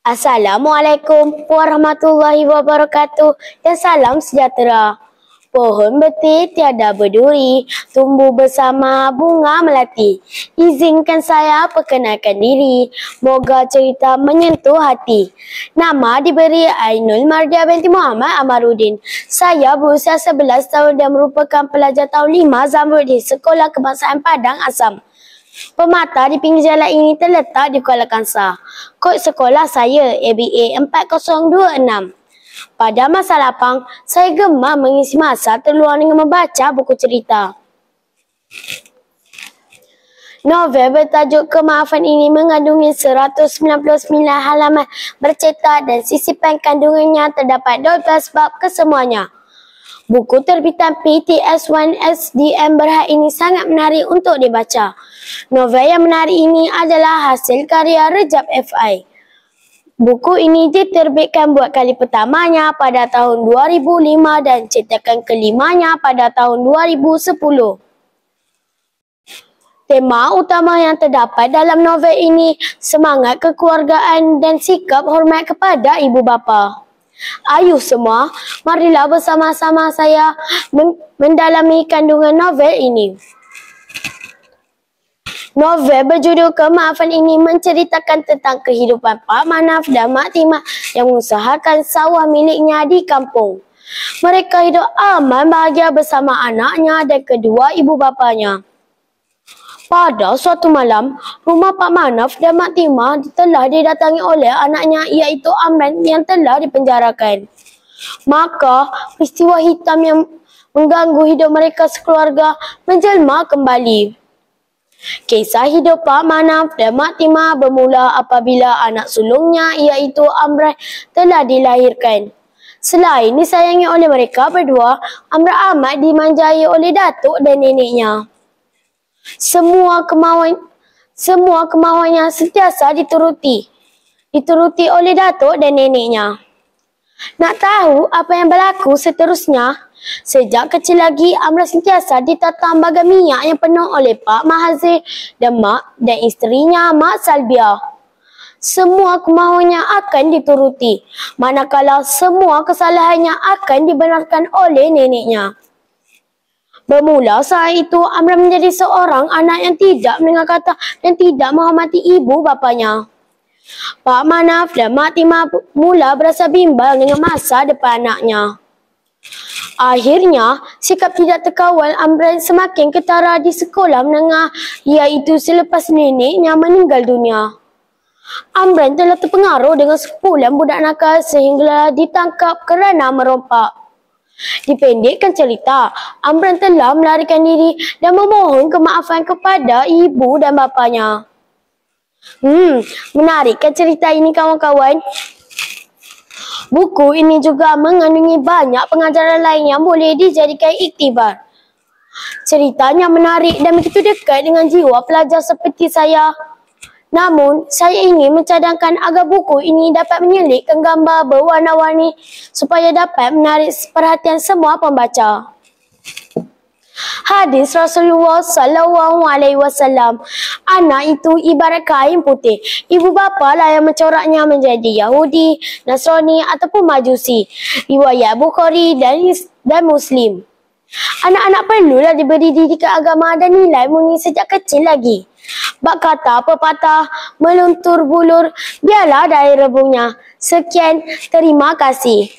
Assalamualaikum warahmatullahi wabarakatuh dan salam sejahtera. Pohon betir tiada berduri, tumbuh bersama bunga melati. Izinkan saya perkenalkan diri, moga cerita menyentuh hati. Nama diberi Ainul Mardia binti Muhammad Amaruddin. Saya berusia 11 tahun dan merupakan pelajar tahun 5 Zamrud di Sekolah Kebangsaan Padang Asam. Pemata di pinggir jalan ini terletak di Kuala Kangsar. Kod sekolah saya ABA 4026. Pada masa lapang, saya gemar mengisi masa terluang dengan membaca buku cerita. Novel bertajuk Kemaafan ini mengandungi 199 halaman bercetak dan sisipan kandungannya terdapat 12 bab kesemuanya. Buku terbitan PTS1 SDM Berhad ini sangat menarik untuk dibaca. Novel yang menarik ini adalah hasil karya Rejab F.I. Buku ini diterbitkan buat kali pertamanya pada tahun 2005 dan cetakan kelimanya pada tahun 2010. Tema utama yang terdapat dalam novel ini semangat kekeluargaan dan sikap hormat kepada ibu bapa. Ayuh semua, marilah bersama-sama saya mendalami kandungan novel ini. Novel berjudul Kemaafan ini menceritakan tentang kehidupan Pak Manaf dan Mak Timah yang mengusahakan sawah miliknya di kampung. Mereka hidup aman bahagia bersama anaknya dan kedua ibu bapanya. Pada suatu malam, rumah Pak Manaf dan Mak Timah telah didatangi oleh anaknya iaitu Amran yang telah dipenjarakan. Maka, peristiwa hitam yang mengganggu hidup mereka sekeluarga menjelma kembali. Kisah hidup Pak Manaf dan Mak Timah bermula apabila anak sulungnya iaitu Amran telah dilahirkan. Selain disayangi oleh mereka berdua, Amran amat dimanjai oleh datuk dan neneknya. Semua kemauannya sentiasa dituruti oleh datuk dan neneknya. Nak tahu apa yang berlaku seterusnya? Sejak kecil lagi, Amran sentiasa ditatam bagai minyak yang penuh oleh Pak Mahazir dan Mak dan isterinya Mak Salbiah. Semua kemauannya akan dituruti, manakala semua kesalahannya akan dibenarkan oleh neneknya. Bermula saat itu, Amran menjadi seorang anak yang tidak mendengar kata dan tidak menghormati ibu bapanya. Pak Manaf dan Mak Timah mula berasa bimbang dengan masa depan anaknya. Akhirnya, sikap tidak terkawal Amran semakin ketara di sekolah menengah, iaitu selepas neneknya meninggal dunia. Amran telah terpengaruh dengan sekumpulan budak nakal sehingga ditangkap kerana merompak. Dipendekkan cerita, Amran telah melarikan diri dan memohon kemaafan kepada ibu dan bapanya. Menarikkan cerita ini kawan-kawan? Buku ini juga mengandungi banyak pengajaran lain yang boleh dijadikan iktibar. Ceritanya menarik dan begitu dekat dengan jiwa pelajar seperti saya. Namun, saya ingin mencadangkan agar buku ini dapat menyelipkan gambar berwarna-warni supaya dapat menarik perhatian semua pembaca. Hadis Rasulullah SAW, anak itu ibarat kain putih. Ibu bapa lah yang mencoraknya menjadi Yahudi, Nasrani ataupun Majusi. Riwayat Bukhari dan Muslim. Anak-anak perlulah diberi didikan agama dan nilai murni sejak kecil lagi. Bak kata pepatah, meluntur bulur, biarlah dari rebungnya. Sekian, terima kasih.